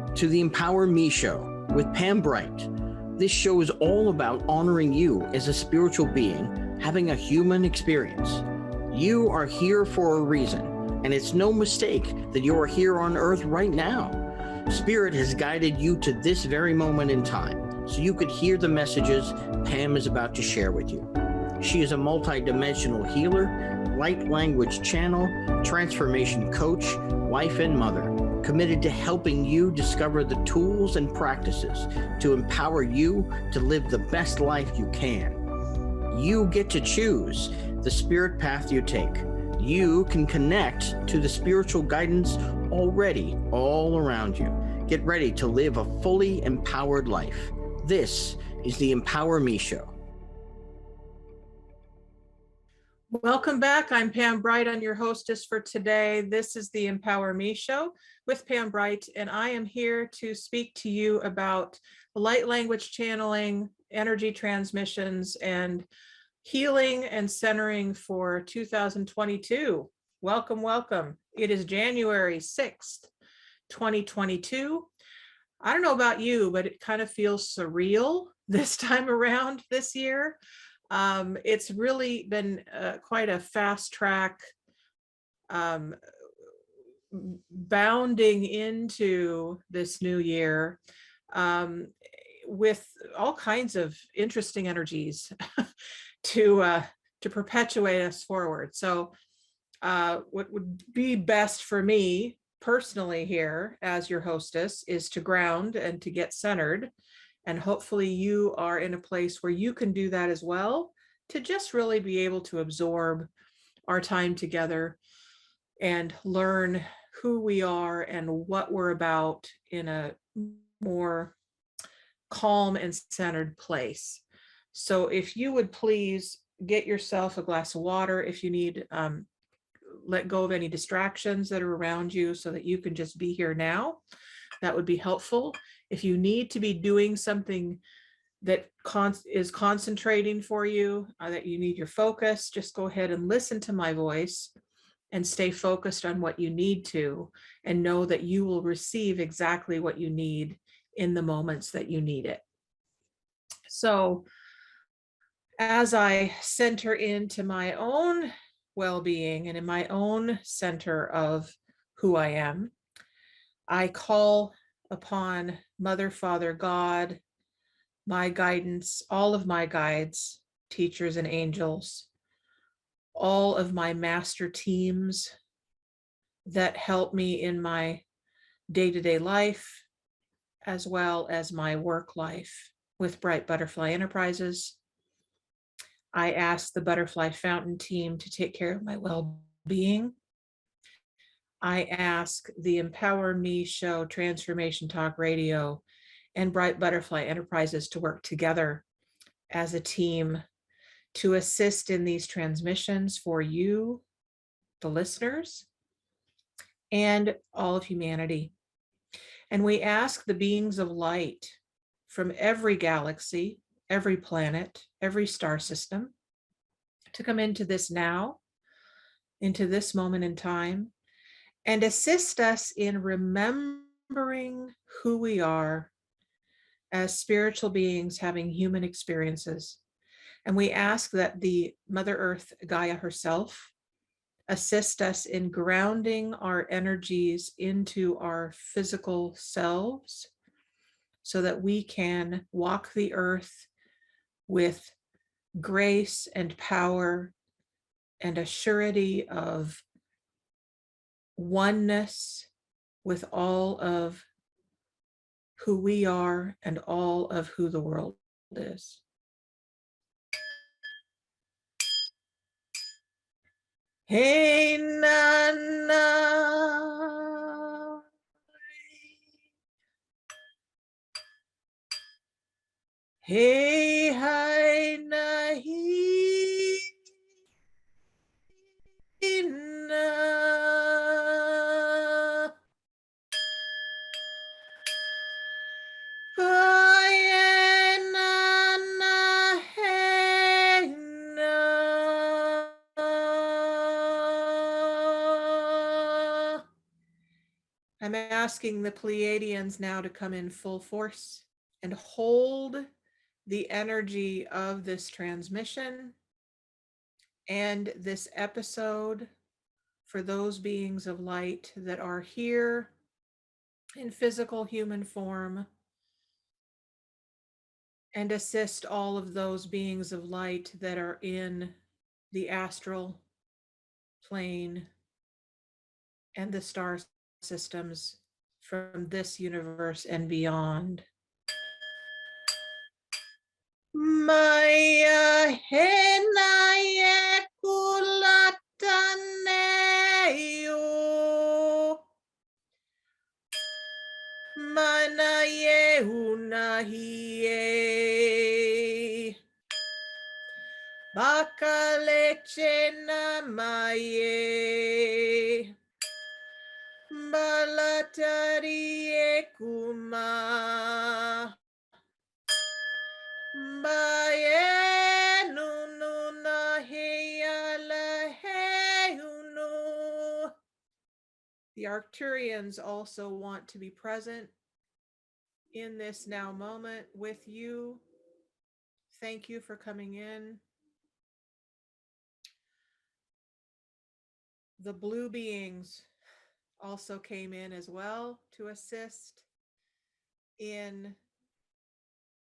Welcome to the Empower Me Show with Pam Bright. This show is all about honoring you as a spiritual being having a human experience. You are here for a reason, and it's no mistake that you are here on earth right now. Spirit has guided you to this very moment in time, so you could hear the messages Pam is about to share with you. She is a multidimensional healer, light language channel, transformation coach, wife and mother, committed to helping you discover the tools and practices to empower you to live the best life you can. You get to choose the spirit path you take. You can connect to the spiritual guidance already all around you. Get ready to live a fully empowered life. This is the Empower Me Show. Welcome back. I'm Pam Bright. I'm your hostess for today. This is the Empower Me Show with Pam Bright, and I am here to speak to you about light language channeling, energy transmissions, and healing and centering for 2022. Welcome, welcome. It is January 6th, 2022. I don't know about you, but it kind of feels surreal this time around this year. It's really been quite a fast track bounding into this new year with all kinds of interesting energies to perpetuate us forward. So what would be best for me personally here as your hostess is to ground and to get centered. And hopefully you are in a place where you can do that as well, to just really be able to absorb our time together and learn who we are and what we're about in a more calm and centered place. So if you would please get yourself a glass of water, if you need, let go of any distractions that are around you so that you can just be here now. That would be helpful. If you need to be doing something that is concentrating for you, that you need your focus, just go ahead and listen to my voice and stay focused on what you need to, and know that you will receive exactly what you need in the moments that you need it. So as I center into my own well-being and in my own center of who I am, I call upon Mother, Father, God, my guidance, all of my guides, teachers, and angels, all of my master teams that help me in my day-to-day life, as well as my work life with Bright Butterfly Enterprises. I ask the Butterfly Fountain team to take care of my well-being. I ask the Empower Me Show, Transformation Talk Radio, and Bright Butterfly Enterprises to work together as a team to assist in these transmissions for you, the listeners, and all of humanity. And we ask the beings of light from every galaxy, every planet, every star system to come into this now, into this moment in time, and assist us in remembering who we are as spiritual beings having human experiences. And we ask that the Mother Earth, Gaia herself, assist us in grounding our energies into our physical selves so that we can walk the earth with grace and power and a surety of oneness with all of who we are and all of who the world is. Hey, Nana. Hey, hi, nahi. Na. Hey, Nana, hey, na. I'm asking the Pleiadians now to come in full force and hold the energy of this transmission and this episode for those beings of light that are here in physical human form, and assist all of those beings of light that are in the astral plane and the star systems from this universe and beyond. Maya henaye kulataneyo manaye unahiye bakaleche namaye balatariye kuma Baye nunu na heyala heyunu. The Arcturians also want to be present in this now moment with you. Thank you for coming in. The blue beings also came in as well to assist in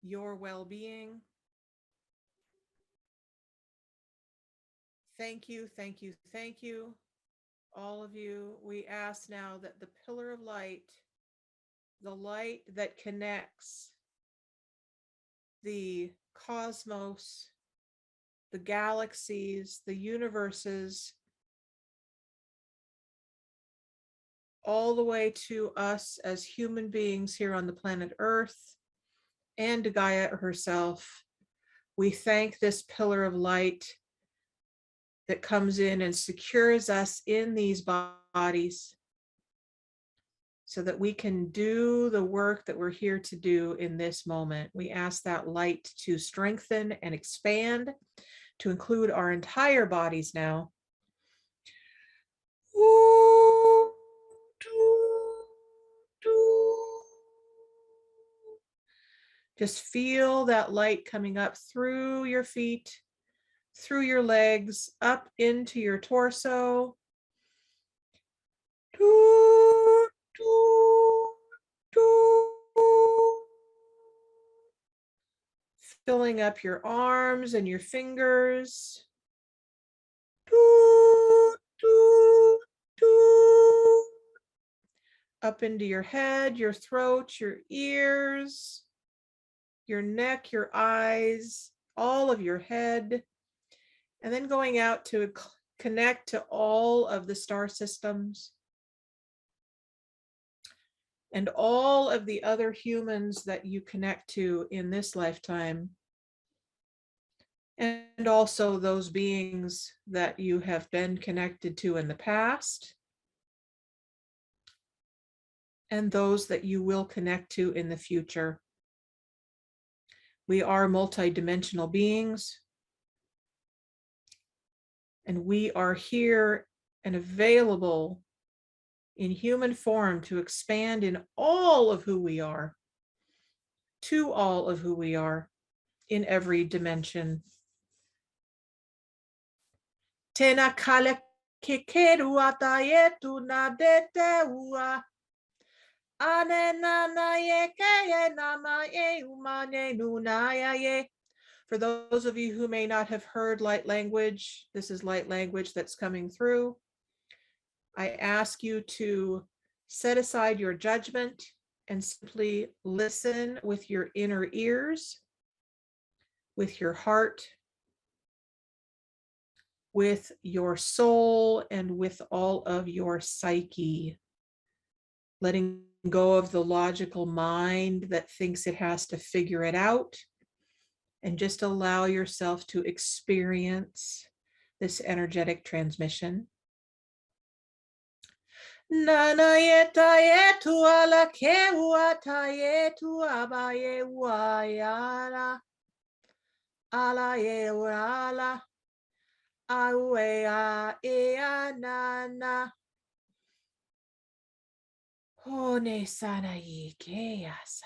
your well-being. Thank you, thank you, thank you, all of you. We ask now that the pillar of light, the light that connects the cosmos, the galaxies, the universes, all the way to us as human beings here on the planet Earth, and to Gaia herself. We thank this pillar of light that comes in and secures us in these bodies so that we can do the work that we're here to do in this moment. We ask that light to strengthen and expand to include our entire bodies now. Just feel that light coming up through your feet, through your legs, up into your torso. Filling up your arms and your fingers. Up into your head, your throat, your ears, your neck, your eyes, all of your head, and then going out to connect to all of the star systems and all of the other humans that you connect to in this lifetime, and also those beings that you have been connected to in the past, and those that you will connect to in the future. We are multidimensional beings, and we are here and available in human form to expand in all of who we are, to all of who we are in every dimension. Tena kale kekeru atayetu na deteua. For those of you who may not have heard light language, this is light language that's coming through. I ask you to set aside your judgment and simply listen with your inner ears, with your heart, with your soul, and with all of your psyche. Letting go of the logical mind that thinks it has to figure it out, and just allow yourself to experience this energetic transmission. Nana yeta yetu ala kewa ta yetu abaye wayala ala ye wala awe a ea nana. Hone sana yi keyasa.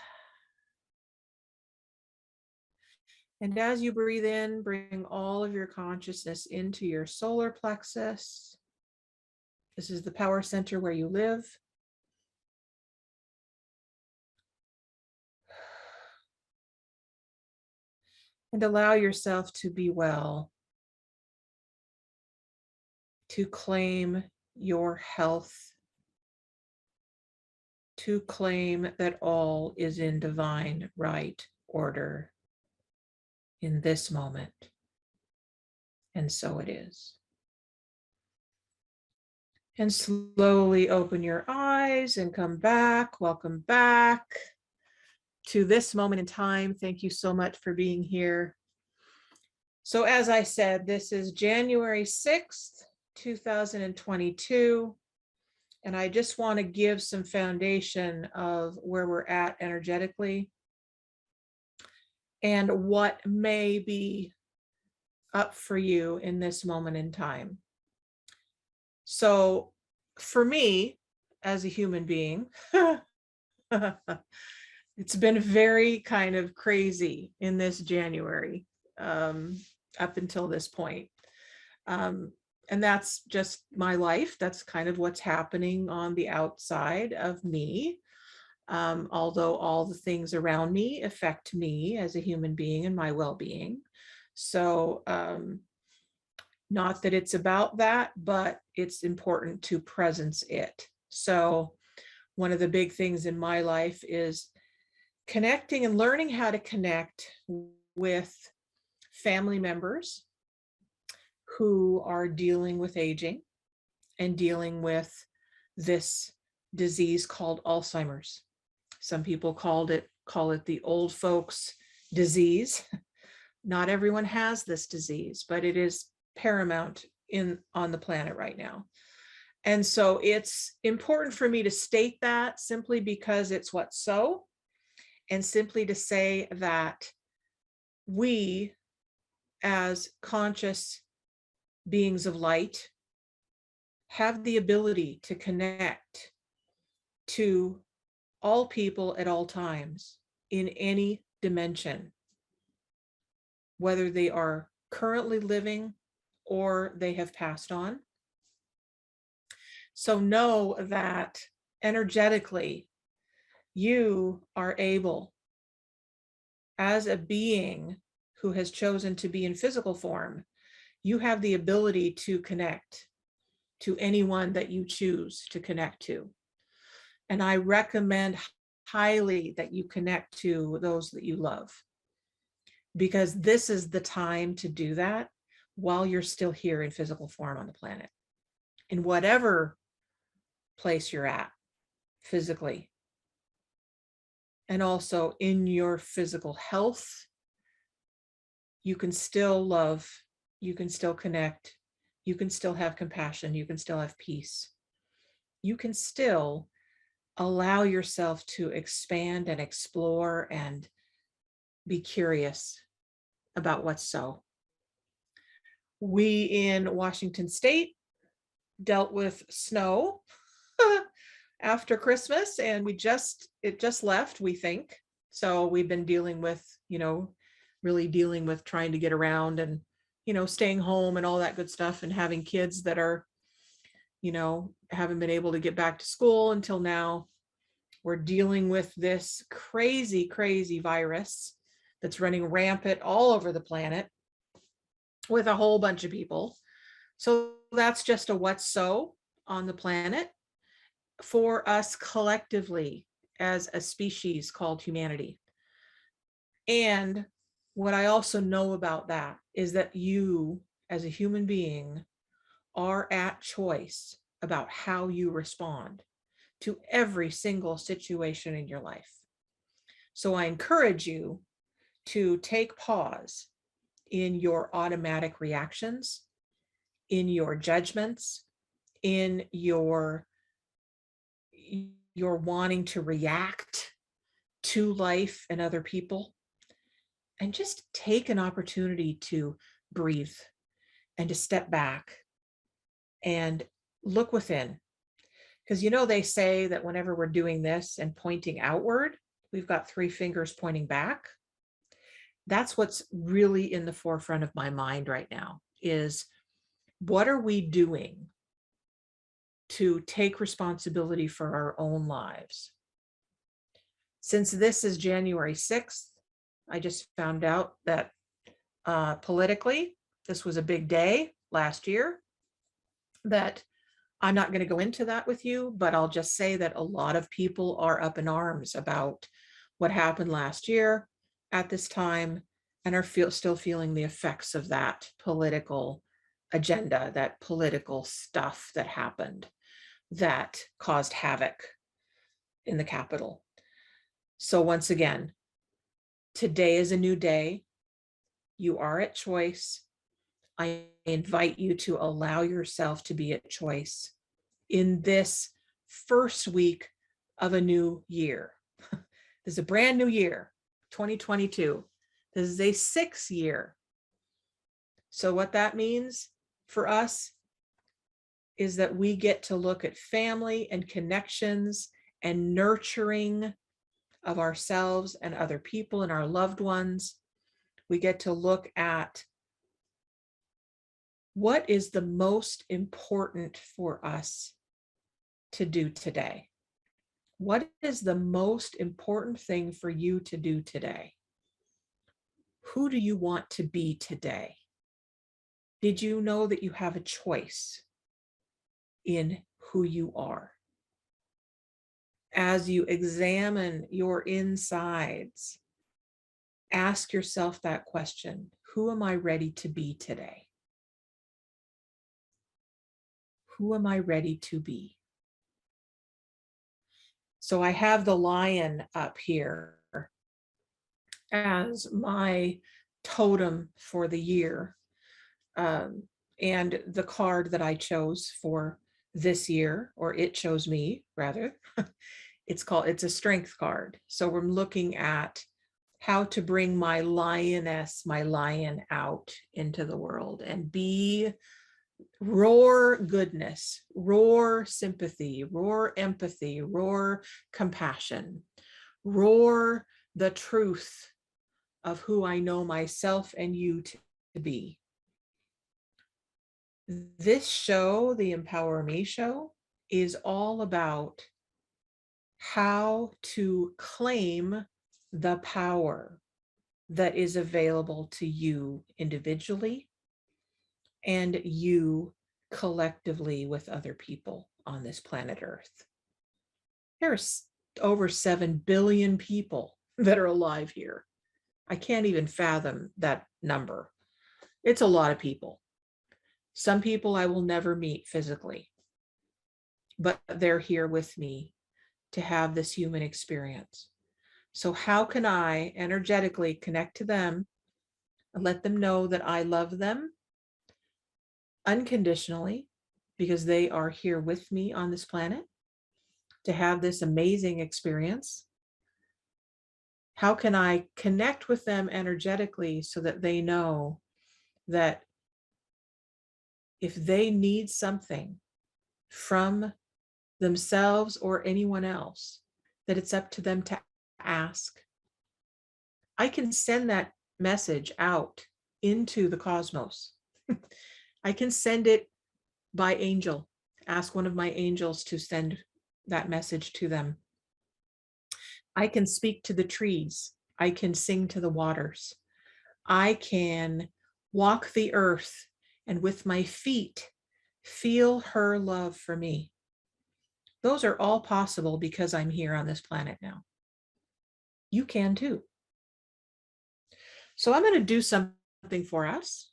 And as you breathe in, bring all of your consciousness into your solar plexus. This is the power center where you live. And allow yourself to be well, to claim your health, to claim that all is in divine right order in this moment. And so it is. And slowly open your eyes and come back. Welcome back to this moment in time. Thank you so much for being here. So as I said, this is January 6th, 2022. And I just want to give some foundation of where we're at energetically and what may be up for you in this moment in time. So for me, as a human being, it's been very kind of crazy in this January, up until this point. And that's just my life. That's kind of what's happening on the outside of me. Although all the things around me affect me as a human being and my well-being. So not that it's about that, but it's important to presence it. So one of the big things in my life is connecting and learning how to connect with family members who are dealing with aging and dealing with this disease called Alzheimer's. Some people call it the old folks disease. Not everyone has this disease, but it is paramount on the planet right now. And so it's important for me to state that simply because it's what's so, and simply to say that we as conscious beings of light have the ability to connect to all people at all times in any dimension, whether they are currently living or they have passed on. So know that energetically, you are able, as a being who has chosen to be in physical form, you have the ability to connect to anyone that you choose to connect to. And I recommend highly that you connect to those that you love, because this is the time to do that while you're still here in physical form on the planet, in whatever place you're at physically, and also in your physical health. You can still love, you can still connect, you can still have compassion, you can still have peace. You can still allow yourself to expand and explore and be curious about what's so. We in Washington State dealt with snow after Christmas, and it just left, we think. So we've been dealing with, really dealing with trying to get around and, staying home and all that good stuff, and having kids that are, haven't been able to get back to school until now. We're dealing with this crazy, crazy virus that's running rampant all over the planet with a whole bunch of people. So that's just a what's so on the planet for us collectively as a species called humanity. And what I also know about that is that you, as a human being, are at choice about how you respond to every single situation in your life. So I encourage you to take pause in your automatic reactions, in your judgments, in your wanting to react to life and other people, and just take an opportunity to breathe and to step back and look within Because they say that whenever we're doing this and pointing outward, we've got 3 fingers pointing back. That's what's really in the forefront of my mind right now, is what are we doing to take responsibility for our own lives? Since this is January 6th, I just found out that politically, this was a big day last year. That I'm not going to go into that with you, but I'll just say that a lot of people are up in arms about what happened last year at this time, and are still feeling the effects of that political agenda, that political stuff that happened that caused havoc in the Capitol. So once again, today is a new day. You are at choice. I invite you to allow yourself to be at choice in this first week of a new year. This is a brand new year, 2022. This is a 6th year. So what that means for us is that we get to look at family and connections and nurturing of ourselves and other people and our loved ones. We get to look at what is the most important for us to do today. What is the most important thing for you to do today? Who do you want to be today? Did you know that you have a choice in who you are? As you examine your insides, ask yourself that question: who am I ready to be today? Who am I ready to be? So I have the lion up here as my totem for the year. And the card that I chose for this year, or it chose me rather, it's a strength card. So we're looking at how to bring my lioness, my lion out into the world and be roar goodness, roar sympathy, roar empathy, roar compassion, roar the truth of who I know myself and you to be. This show, the Empower Me show, is all about how to claim the power that is available to you individually and you collectively with other people on this planet Earth. There's over 7 billion people that are alive here. I can't even fathom that number. It's a lot of people. Some people I will never meet physically, but they're here with me to have this human experience. So how can I energetically connect to them and let them know that I love them unconditionally, because they are here with me on this planet to have this amazing experience? How can I connect with them energetically so that they know that if they need something from themselves or anyone else, that it's up to them to ask? I can send that message out into the cosmos. I can send it by angel, ask one of my angels to send that message to them. I can speak to the trees. I can sing to the waters. I can walk the earth and with my feet feel her love for me. Those are all possible because I'm here on this planet now. You can too. So I'm going to do something for us.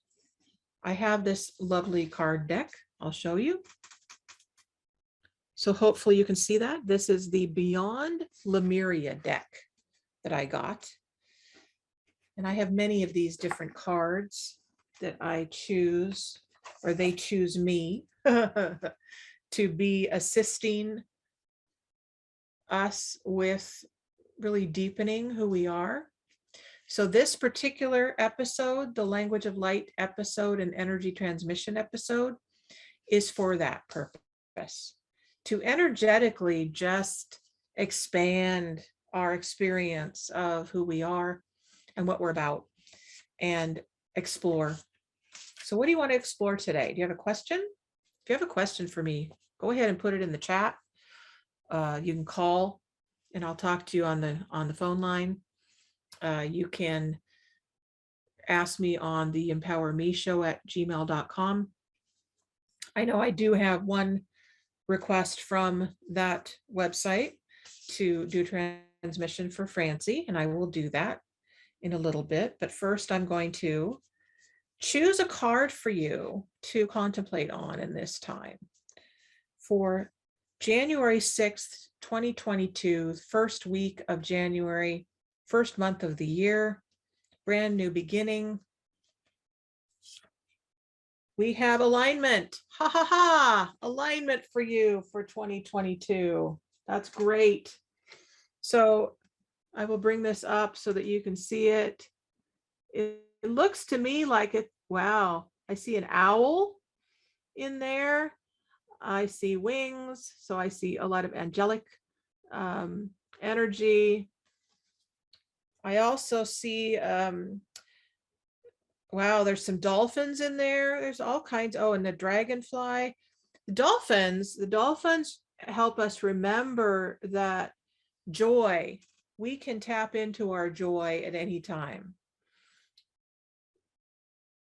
I have this lovely card deck. I'll show you. So hopefully you can see that. This is the Beyond Lemuria deck that I got. And I have many of these different cards that I choose, or they choose me to be assisting us with really deepening who we are. So this particular episode, the Language of Light episode and energy transmission episode, is for that purpose. to energetically just expand our experience of who we are and what we're about and explore. So what do you want to explore today? Do you have a question? If you have a question for me, go ahead and put it in the chat. You can call and I'll talk to you on the phone line. You can ask me on the empowermeshow@gmail.com. I know I do have one request from that website to do transmission for Francie, and I will do that in a little bit. But first, I'm going to choose a card for you to contemplate on in this time. For January 6th, 2022, first week of January, first month of the year, brand new beginning. We have alignment. Ha ha ha. Alignment for you for 2022. That's great. So I will bring this up so that you can see it. It looks to me like it. Wow. I see an owl in there. I see wings. So I see a lot of angelic energy. I also see, wow, there's some dolphins in there. There's all kinds. Oh, and the dragonfly. The dolphins help us remember that joy, we can tap into our joy at any time.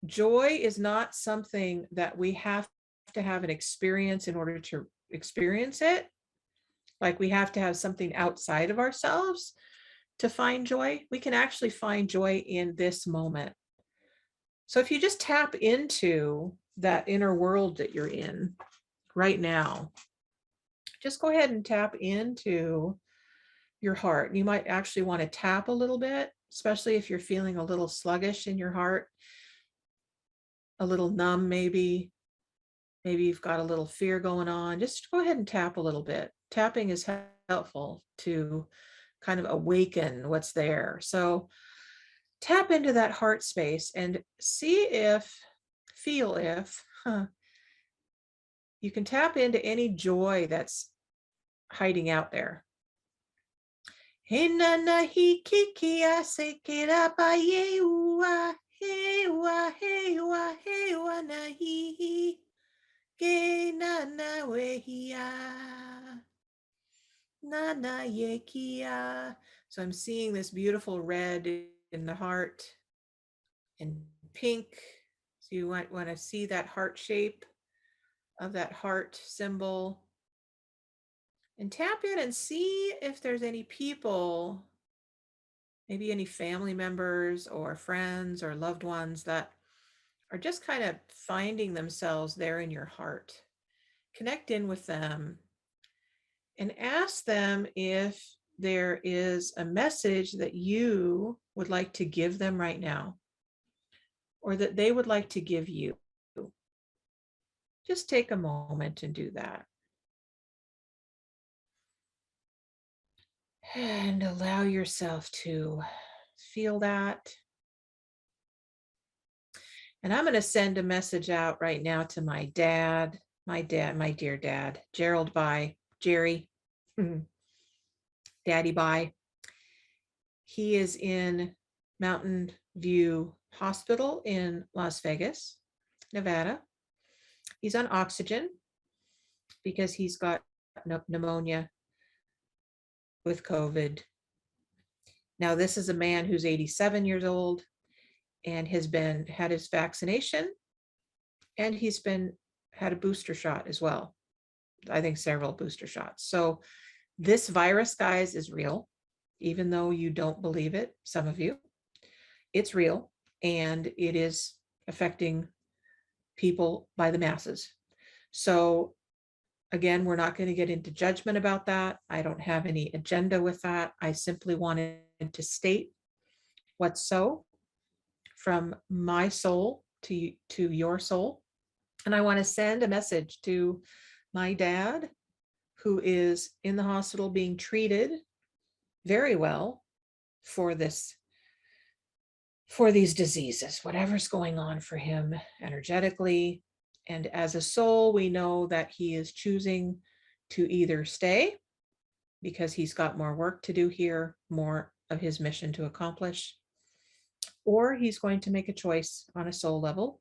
Joy is not something that we have to have an experience in order to experience it. Like we have to have something outside of ourselves to find joy. We can actually find joy in this moment. So if you just tap into that inner world that you're in right now, just go ahead and tap into your heart. You might actually want to tap a little bit, especially if you're feeling a little sluggish in your heart, a little numb maybe. Maybe you've got a little fear going on. Just go ahead and tap a little bit. Tapping is helpful to kind of awaken what's there. So tap into that heart space and feel if you can tap into any joy that's hiding out there. Hey nana hi kiki asekera ba yewa hey wa na hi ke nana wehia nana yekia. So I'm seeing this beautiful red in the heart and pink. So you want to see that heart shape of that heart symbol. And tap in and see if there's any people, maybe any family members or friends or loved ones that are just kind of finding themselves there in your heart. Connect in with them and ask them if there is a message that you would like to give them right now, or that they would like to give you. Just take a moment and do that. And allow yourself to feel that. And I'm going to send a message out right now to my dear dad, Gerald By, Jerry, Daddy By. He is in Mountain View Hospital in Las Vegas, Nevada. He's on oxygen because he's got pneumonia with COVID. Now, this is a man who's 87 years old and has had his vaccination, and he's had a booster shot as well. I think several booster shots. So this virus, guys, is real, even though you don't believe it, some of you. It's real, and it is affecting people by the masses. So again, we're not going to get into judgment about that. I don't have any agenda with that. I simply wanted to state what's so from my soul to your soul. And I want to send a message to my dad, who is in the hospital being treated very well for these diseases, whatever's going on for him energetically. And as a soul, we know that he is choosing to either stay because he's got more work to do here, more of his mission to accomplish, or he's going to make a choice on a soul level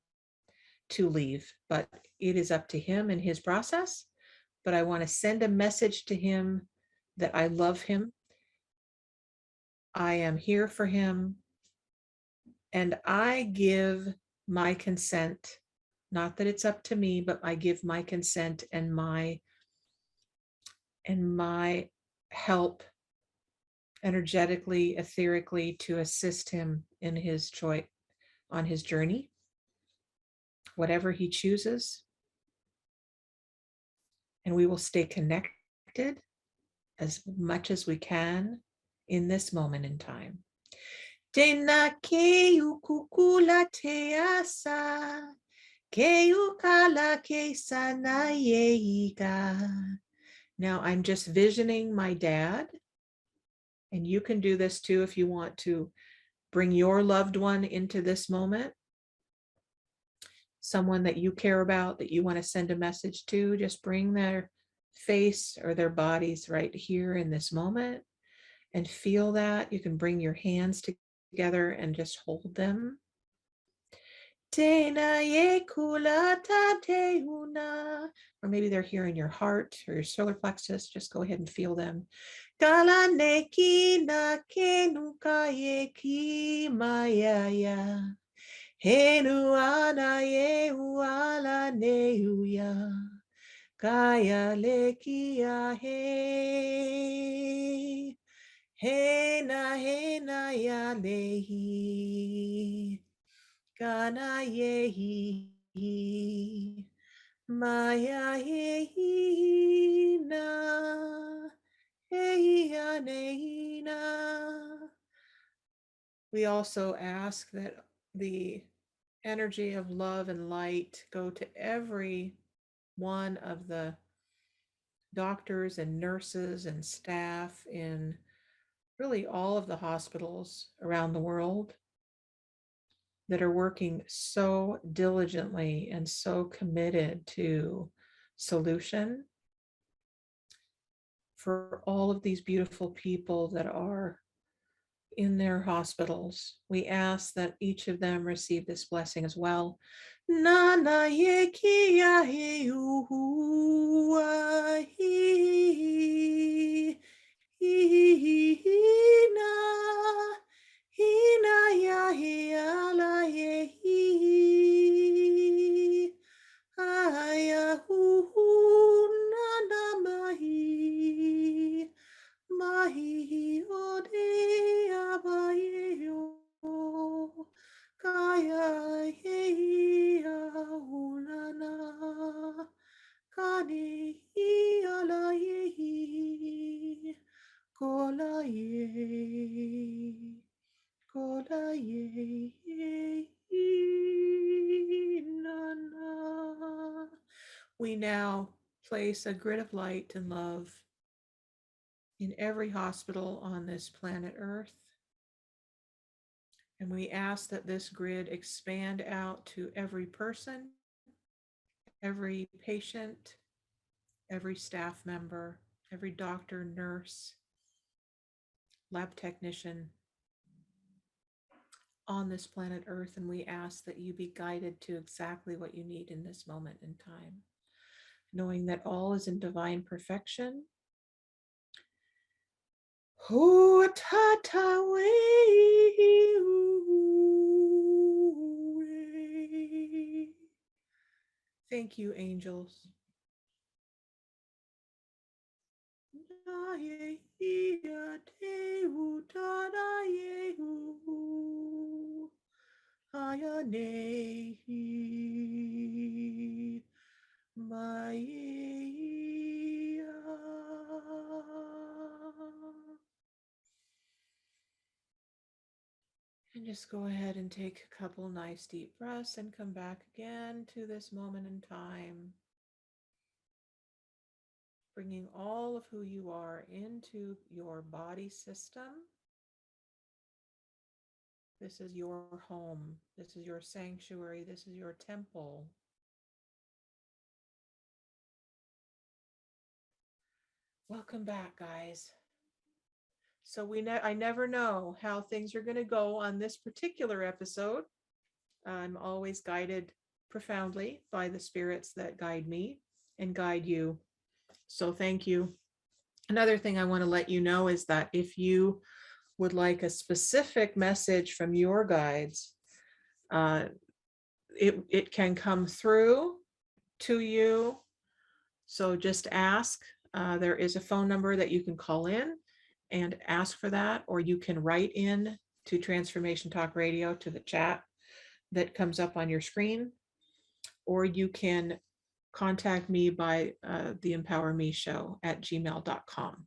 to leave. But it is up to him and his process. But I want to send a message to him that I love him. I am here for him. And I give my consent, not that it's up to me, but I give my consent and my help energetically, etherically to assist him in his choice on his journey, whatever he chooses. And we will stay connected as much as we can in this moment in time. Tena keu kukula te asa, keu kala ke sana yeiga. Now I'm just visioning my dad, and you can do this too if you want to bring your loved one into this moment. Someone that you care about, that you want to send a message to, just bring their face or their bodies right here in this moment and feel that. You can bring your hands together and just hold them. Or maybe they're here in your heart or your solar plexus. Just go ahead and feel them. Henu ana ye uala neuya. Kaya lekia he. Hena ya lehi. Kana yehi. Maya yehi na. Heya nehina. We also ask that the energy of love and light go to every one of the doctors and nurses and staff in really all of the hospitals around the world that are working so diligently and so committed to solution for all of these beautiful people that are in their hospitals. We ask that each of them receive this blessing as well. Nana yekia hina hina ya hiala yehi aya nana mahi mahi ode abayo kaya yehi aulana kani ala yehi kola ye nana. We now place a grid of light and love in every hospital on this planet Earth. And we ask that this grid expand out to every person, every patient, every staff member, every doctor, nurse, lab technician on this planet Earth. And we ask that you be guided to exactly what you need in this moment in time, knowing that all is in divine perfection. Thank you, angels. And just go ahead and take a couple nice deep breaths and come back again to this moment in time. Bringing all of who you are into your body system. This is your home. This is your sanctuary. This is your temple. Welcome back, guys. So I never know how things are going to go on this particular episode. I'm always guided profoundly by the spirits that guide me and guide you. So thank you. Another thing I want to let you know is that if you would like a specific message from your guides, it can come through to you. So just ask. There is a phone number that you can call in and ask for that, or you can write in to Transformation Talk Radio to the chat that comes up on your screen, or you can contact me by the Empower Me Show at gmail.com,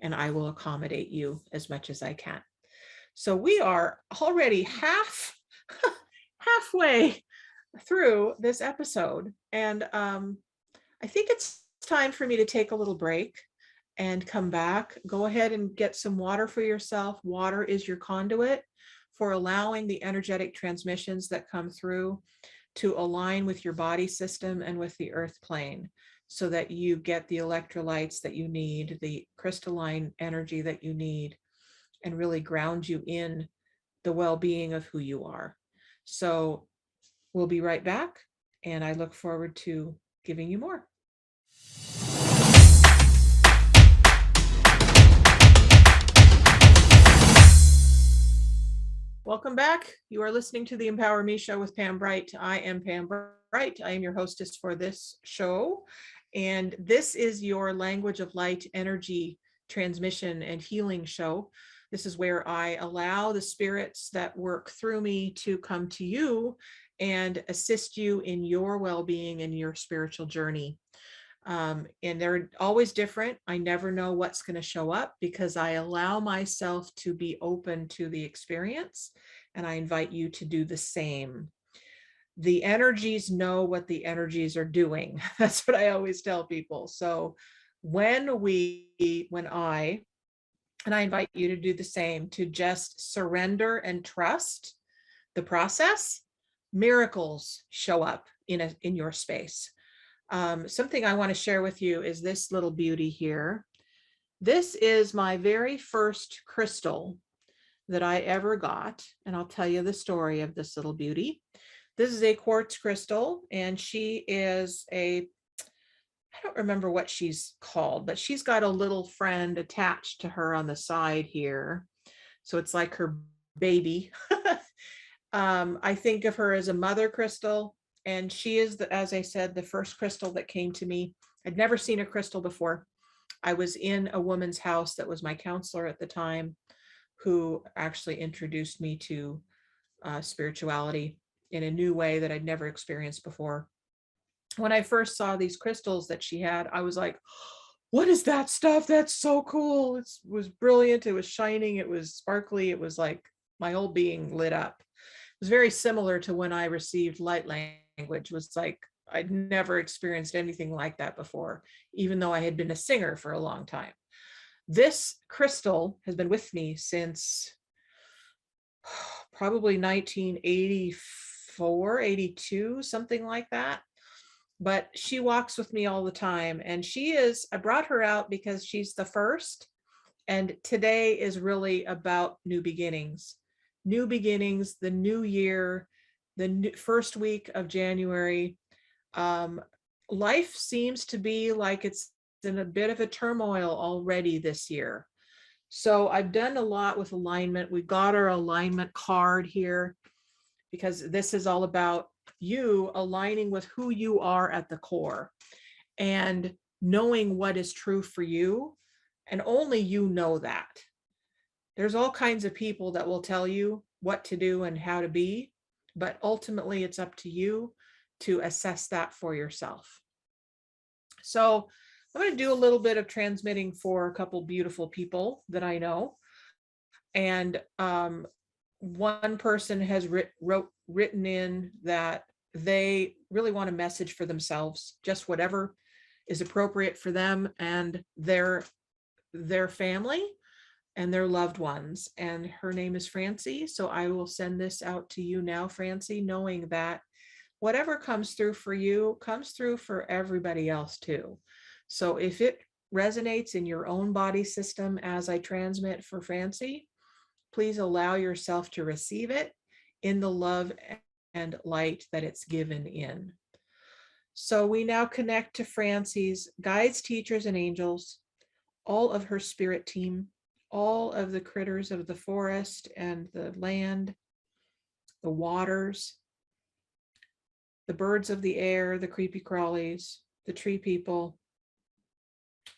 and I will accommodate you as much as I can. So we are already halfway through this episode, and I think it's time for me to take a little break and come back. Go ahead and get some water for yourself. Water is your conduit for allowing the energetic transmissions that come through to align with your body system and with the earth plane, so that you get the electrolytes that you need, the crystalline energy that you need, and really ground you in the well-being of who you are. So we'll be right back, and I look forward to giving you more. Welcome back. You are listening to the Empower Me Show with Pam Bright. I am Pam Bright. I am your hostess for this show. And this is your language of light, energy, transmission, and healing show. This is where I allow the spirits that work through me to come to you and assist you in your well-being and your spiritual journey. And they're always different. I never know what's going to show up because I allow myself to be open to the experience, and I invite you to do the same. The energies know what the energies are doing. That's what I always tell people. So when I invite you to do the same, to just surrender and trust the process, miracles show up in your space. Something I want to share with you is this little beauty here. This is my very first crystal that I ever got, and I'll tell you the story of this little beauty. This is a quartz crystal, and she is I don't remember what she's called, but she's got a little friend attached to her on the side here. So it's like her baby. I think of her as a mother crystal, and she is, as I said, the first crystal that came to me. I'd never seen a crystal before. I was in a woman's house that was my counselor at the time, who actually introduced me to spirituality in a new way that I'd never experienced before. When I first saw these crystals that she had, I was like, what is that stuff? That's so cool. It was brilliant. It was shining. It was sparkly. It was like my whole being lit up. It was very similar to when I received light language. It was like I'd never experienced anything like that before, even though I had been a singer for a long time. This crystal has been with me since probably 1984, 82, something like that. But she walks with me all the time. And I brought her out because she's the first. And today is really about new beginnings. New beginnings, the new year, the first week of January. Life seems to be like it's in a bit of a turmoil already this year. So I've done a lot with alignment. We've got our alignment card here because this is all about you aligning with who you are at the core and knowing what is true for you. And only you know that. There's all kinds of people that will tell you what to do and how to be, but ultimately it's up to you to assess that for yourself. So I'm going to do a little bit of transmitting for a couple beautiful people that I know. And one person has written in that they really want a message for themselves, just whatever is appropriate for them and their family and their loved ones. And her name is Francie. So I will send this out to you now, Francie, knowing that whatever comes through for you comes through for everybody else too. So if it resonates in your own body system as I transmit for Francie, please allow yourself to receive it in the love and light that it's given in. So we now connect to Francie's guides, teachers, and angels, all of her spirit team, all of the critters of the forest and the land, the waters, the birds of the air, the creepy crawlies, the tree people,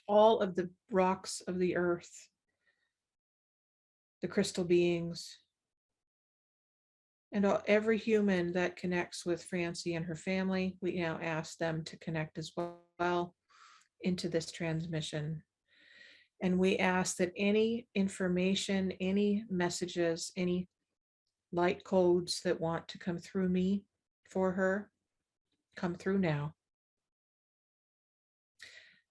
all of the rocks of the earth, the crystal beings, and every human that connects with Francie and her family. We now ask them to connect as well into this transmission. And we ask that any information, any messages, any light codes that want to come through me for her, come through now.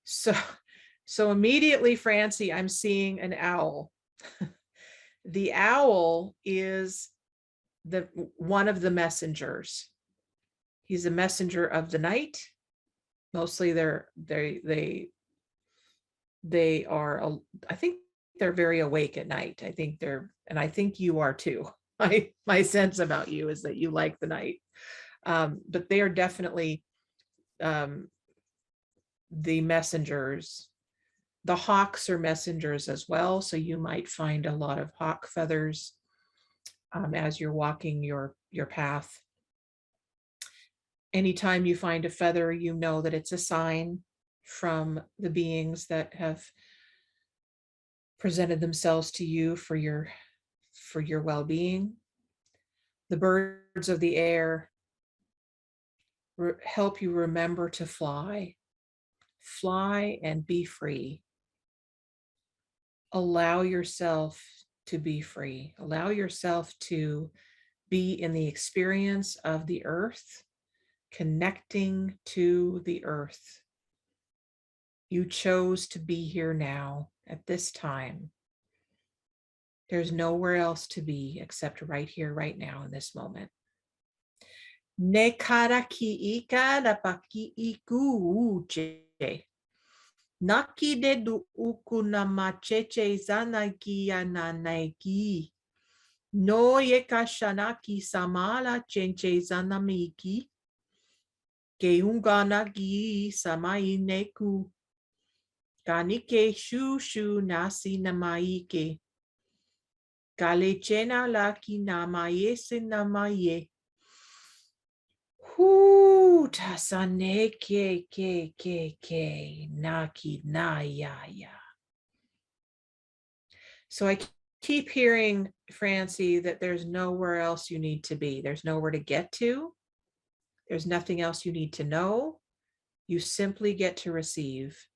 So immediately, Francie, I'm seeing an owl. The owl is one of the messengers. He's a messenger of the night. Mostly they are, I think they're very awake at night. And I think you are too. My sense about you is that you like the night. But they are definitely the messengers. The hawks are messengers as well. So you might find a lot of hawk feathers as you're walking your path. Anytime you find a feather, you know that it's a sign from the beings that have presented themselves to you for your well-being. The birds of the air help you remember to fly and be free. Allow yourself to be free. Allow yourself to be in the experience of the earth, connecting to the earth. You chose to be here now at this time. There's nowhere else to be except right here, right now, in this moment. Ne kara ki ika na paki iku uche. Naki de du uku na macheche zanaki ananaiki. No yeka shanaki samala chenche zanamiki. Keungana gi samai neku. Kanike shushu nasi namaike. Kalechena laki namaye sinamaye. Hu tasane ke naki na ya. So I keep hearing, Francie, that there's nowhere else you need to be. There's nowhere to get to. There's nothing else you need to know. You simply get to receive.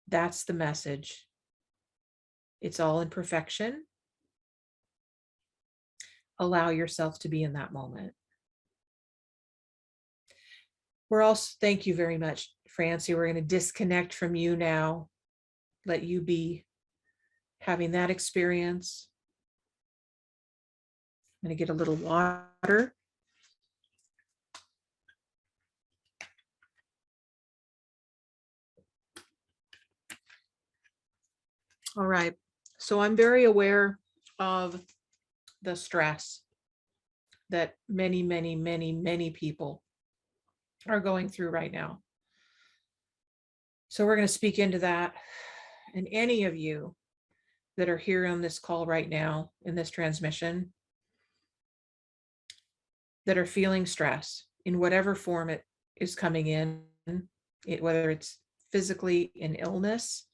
That's the message. It's all in perfection. Allow yourself to be in that moment. Thank you very much, Francie. We're going to disconnect from you now. Let you be having that experience. I'm going to get a little water. All right. So I'm very aware of the stress that many people are going through right now. So we're going to speak into that. And any of you that are here on this call right now in this transmission that are feeling stress in whatever form it is coming in, whether it's physically in illness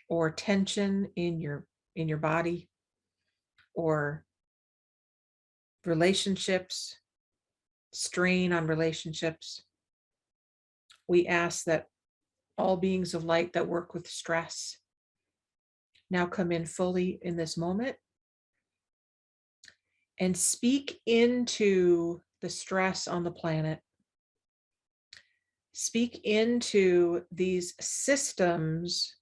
or tension in your body or relationships, strain on relationships, we ask that all beings of light that work with stress now come in fully in this moment and speak into the stress on the planet. Speak into these systems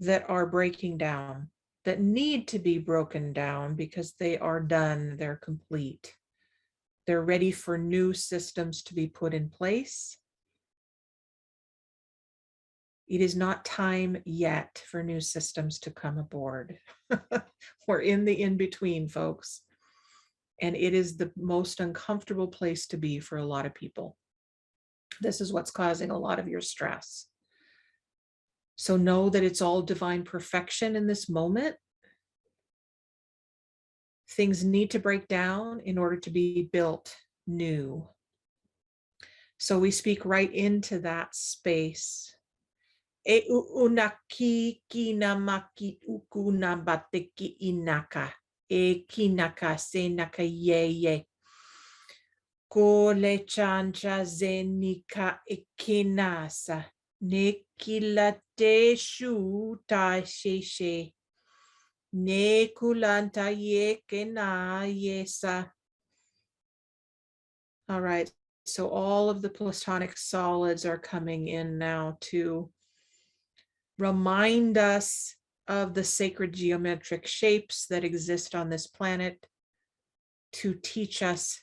that are breaking down, that need to be broken down because they are done, they're complete. They're ready for new systems to be put in place. It is not time yet for new systems to come aboard. We're in the in-between, folks. And it is the most uncomfortable place to be for a lot of people. This is what's causing a lot of your stress. So know that it's all divine perfection in this moment. Things need to break down in order to be built new. So we speak right into that space. E unaki kinamaki ukuna bateki inaka. E kinaka se naka ye. Ko le chancha zenika ikinasa. Nekilate shu ta sheshe. Ne kulanta ye kena yesa. All right. So all of the platonic solids are coming in now to remind us of the sacred geometric shapes that exist on this planet, to teach us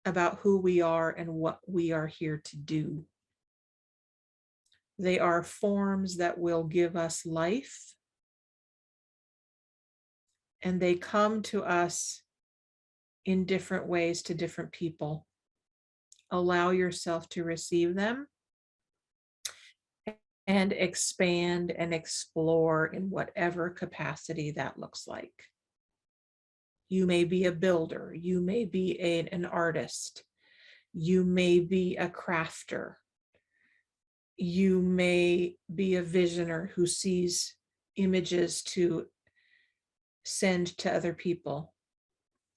about who we are and what we are here to do. They are forms that will give us life, and they come to us in different ways to different people. Allow yourself to receive them and expand and explore in whatever capacity that looks like. You may be a builder, you may be an artist, you may be a crafter, you may be a visioner who sees images to send to other people.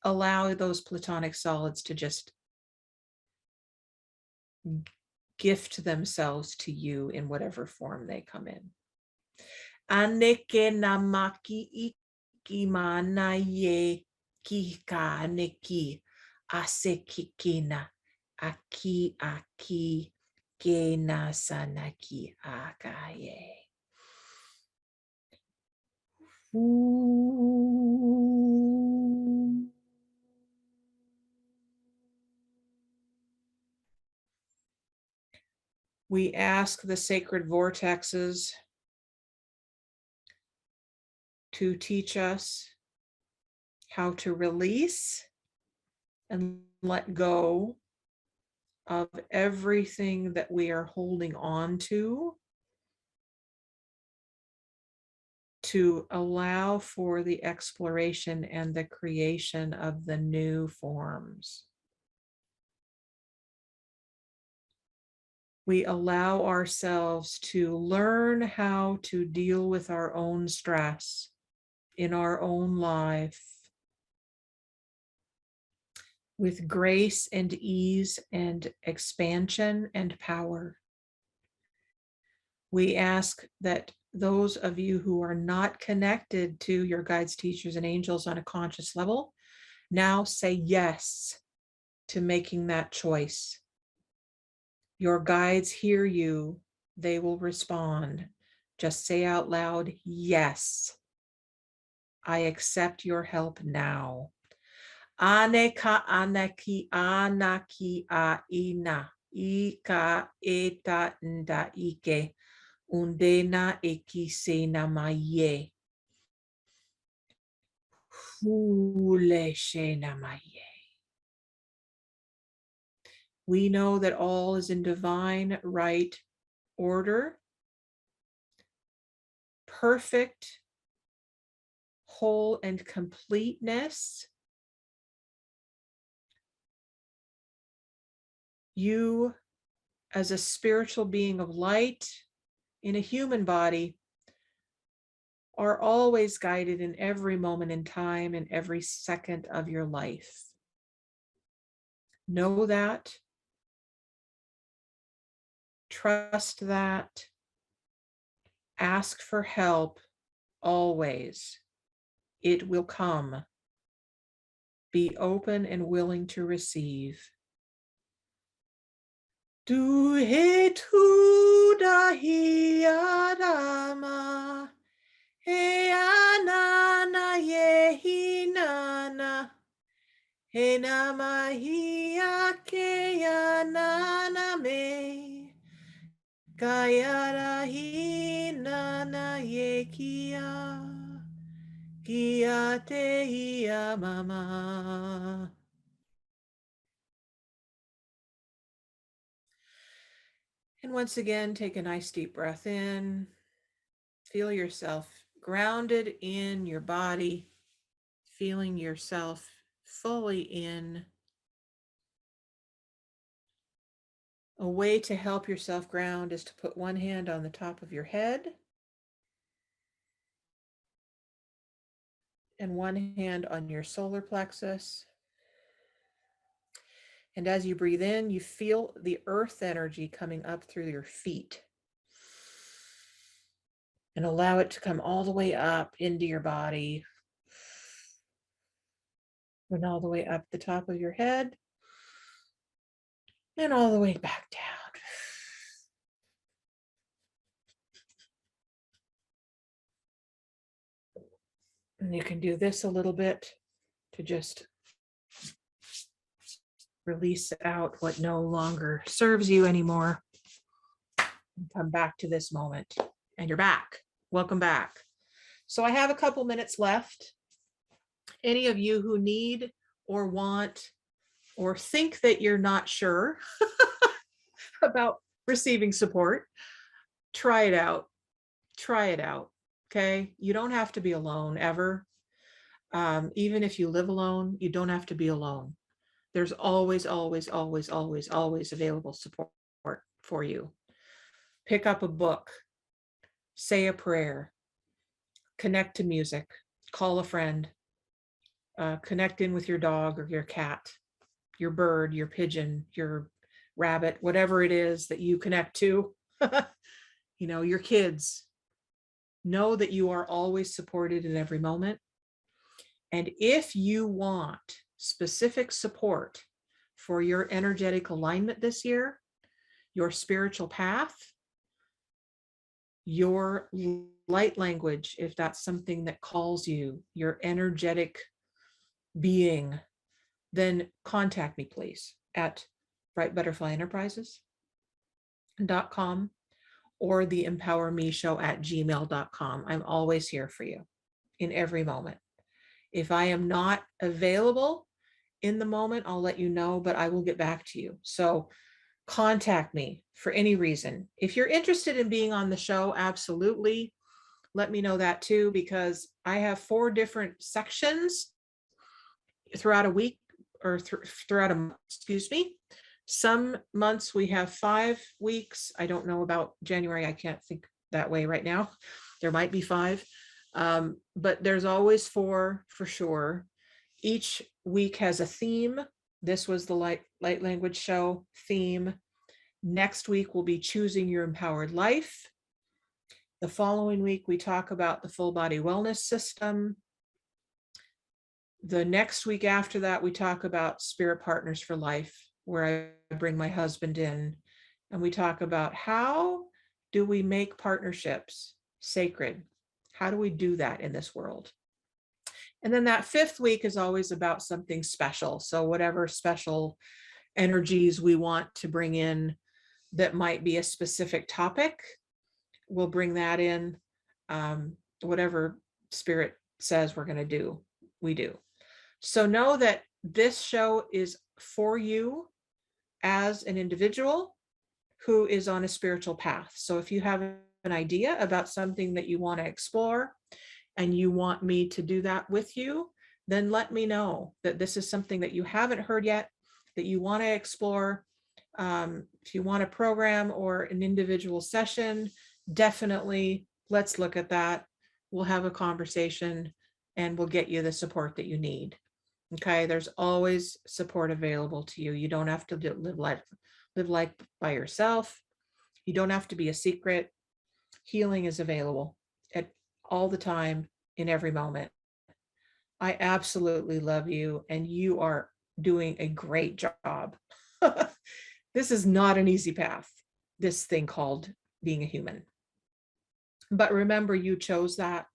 Allow those platonic solids to just gift themselves to you in whatever form they come in. Aneke namaki ikimana ye kika neki ase kikina aki kena sanaki akaye. We ask the sacred vortexes to teach us how to release and let go of everything that we are holding on to allow for the exploration and the creation of the new forms. We allow ourselves to learn how to deal with our own stress in our own life with grace and ease and expansion and power. We ask that those of you who are not connected to your guides, teachers, and angels on a conscious level now say yes to making that choice. Your guides hear you, they will respond. Just say out loud, yes, I accept your help now. Aneka anaki anaki a ina ika eta nda ike undena ekisena maye huleshena maye. We know that all is in divine right order, perfect, whole, and completeness. You, as a spiritual being of light in a human body, are always guided in every moment in time, in every second of your life. Know that. Trust that. Ask for help always. It will come. Be open and willing to receive. Du he tu da hi adama. He anana ye hi nana. He nama hi ake ya nana me. Kayara hi nana ye kia. Kia te ia mama. And once again, take a nice deep breath in. Feel yourself grounded in your body, feeling yourself fully in. A way to help yourself ground is to put one hand on the top of your head and one hand on your solar plexus. And as you breathe in, you feel the earth energy coming up through your feet. And allow it to come all the way up into your body and all the way up the top of your head and all the way back down. And you can do this a little bit to just release out what no longer serves you anymore. And come back to this moment. And you're back. Welcome back. So I have a couple minutes left. Any of you who need or want or think that you're not sure about receiving support, try it out. Try it out. Okay. You don't have to be alone ever. Even if you live alone, you don't have to be alone. There's always, always, always, always, always available support for you. Pick up a book, say a prayer, connect to music, call a friend, connect in with your dog or your cat, your bird, your pigeon, your rabbit, whatever it is that you connect to, your kids. Know that you are always supported in every moment. And if you want specific support for your energetic alignment this year, your spiritual path, your light language, if that's something that calls you, your energetic being, then contact me, please, at brightbutterflyenterprises.com or the empowermeshow@gmail.com. I'm always here for you in every moment. If I am not available in the moment, I'll let you know, but I will get back to you. So contact me for any reason. If you're interested in being on the show, absolutely. Let me know that too, because I have 4 different sections throughout a week or throughout a month, excuse me. Some months we have 5 weeks. I don't know about January. I can't think that way right now. There might be 5, but there's always 4 for sure. Each week has a theme. This was the light language show theme. Next week will be choosing your empowered life. The following week, we talk about the full body wellness system. The next week after that, we talk about spirit partners for life, where I bring my husband in and we talk about how do we make partnerships sacred? How do we do that in this world? And then that 5th week is always about something special. So whatever special energies we want to bring in that might be a specific topic, we'll bring that in. Whatever spirit says we're going to do, we do. So know that this show is for you as an individual who is on a spiritual path. So if you have an idea about something that you want to explore and you want me to do that with you, then let me know that this is something that you haven't heard yet, that you want to explore. If you want a program or an individual session, definitely let's look at that. We'll have a conversation and we'll get you the support that you need. Okay, there's always support available to you. You don't have to live life by yourself. You don't have to be a secret. Healing is available at all the time, in every moment. I absolutely love you, and you are doing a great job. This is not an easy path, this thing called being a human. But remember, you chose that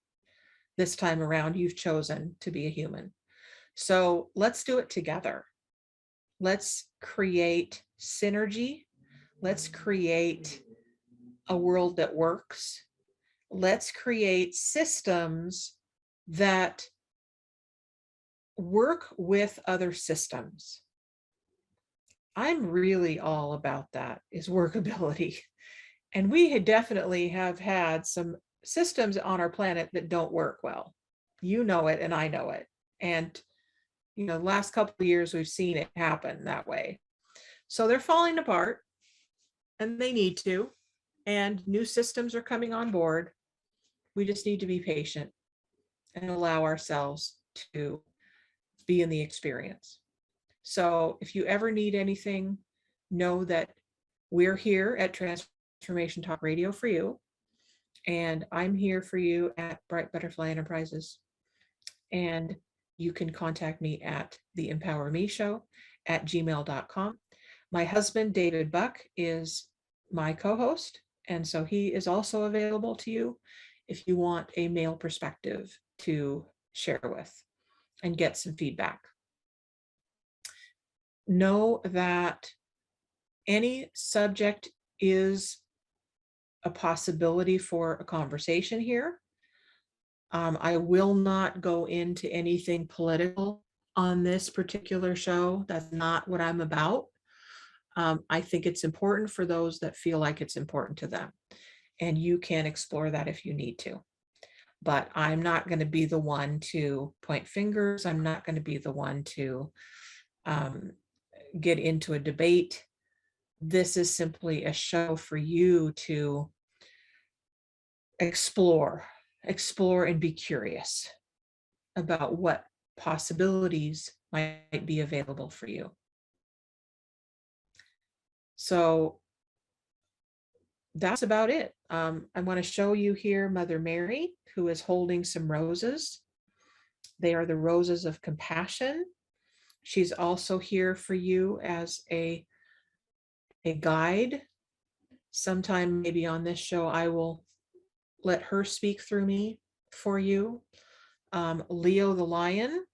this time around. You've chosen to be a human. So let's do it together. Let's create synergy. Let's create a world that works. Let's create systems that work with other systems. I'm really all about that, is workability. And we definitely have had some systems on our planet that don't work well. You know it, and I know it. And, the last couple of years, we've seen it happen that way. So they're falling apart, and they need to. And new systems are coming on board. We just need to be patient and allow ourselves to be in the experience. So if you ever need anything, know that we're here at Transformation Talk Radio for you. And I'm here for you at Bright Butterfly Enterprises. And you can contact me at the Empower Me Show at gmail.com. My husband, David Buck, is my co-host. And so he is also available to you if you want a male perspective to share with and get some feedback. Know that any subject is a possibility for a conversation here. I will not go into anything political on this particular show. That's not what I'm about. I think it's important for those that feel like it's important to them. And you can explore that if you need to. But I'm not going to be the one to point fingers. I'm not going to be the one to get into a debate. This is simply a show for you to explore and be curious about what possibilities might be available for you. So that's about it. I want to show you here Mother Mary, who is holding some roses. They are the roses of compassion. She's also here for you as a guide. Sometime maybe on this show, I will let her speak through me for you. Leo the lion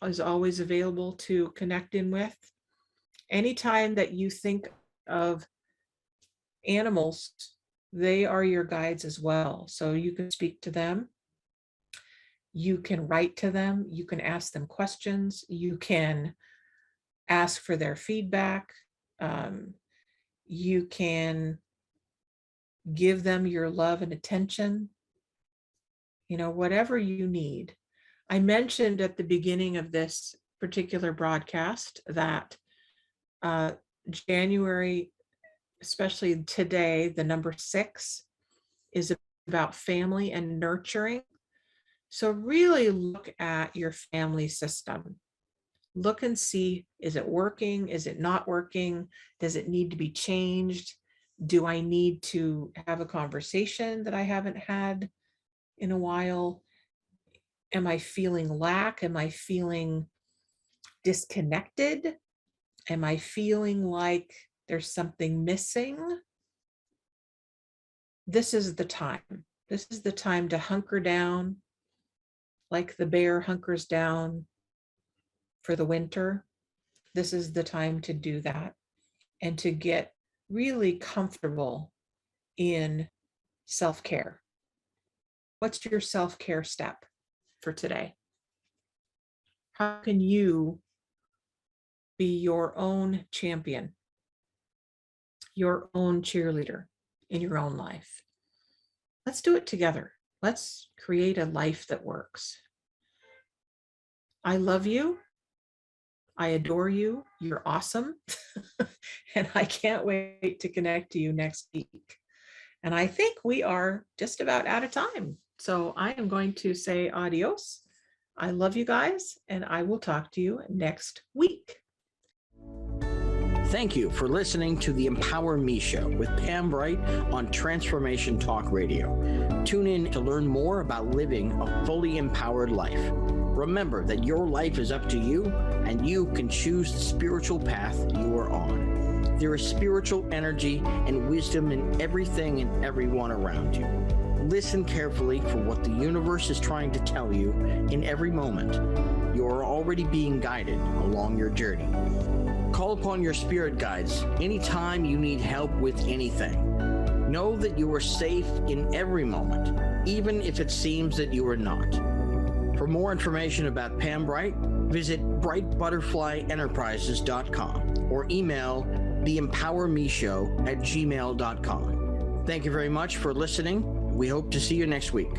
is always available to connect in with. Anytime that you think of animals, they are your guides as well. So you can speak to them. You can write to them. You can ask them questions. You can ask for their feedback. You can give them your love and attention. Whatever you need. I mentioned at the beginning of this particular broadcast that January, especially today, the number 6 is about family and nurturing. So really look at your family system. Look and see, is it working? Is it not working? Does it need to be changed? Do I need to have a conversation that I haven't had in a while? Am I feeling lack? Am I feeling disconnected? Am I feeling like there's something missing? This is the time. This is the time to hunker down, like the bear hunkers down for the winter. This is the time to do that and to get really comfortable in self-care. What's your self-care step for today? How can you be your own champion, your own cheerleader in your own life? Let's do it together. Let's create a life that works. I love you. I adore you. You're awesome. And I can't wait to connect to you next week. And I think we are just about out of time. So I am going to say adios. I love you guys, and I will talk to you next week. Thank you for listening to the Empower Me Show with Pam Bright on Transformation Talk Radio. Tune in to learn more about living a fully empowered life. Remember that your life is up to you, and you can choose the spiritual path you are on. There is spiritual energy and wisdom in everything and everyone around you. Listen carefully for what the universe is trying to tell you in every moment. you are already being guided along your journey. Call upon your spirit guides anytime you need help with anything. Know that you are safe in every moment, even if it seems that you are not. For more information about Pam Bright, visit brightbutterflyenterprises.com or email theempowermeshow@gmail.com. Thank you very much for listening. We hope to see you next week.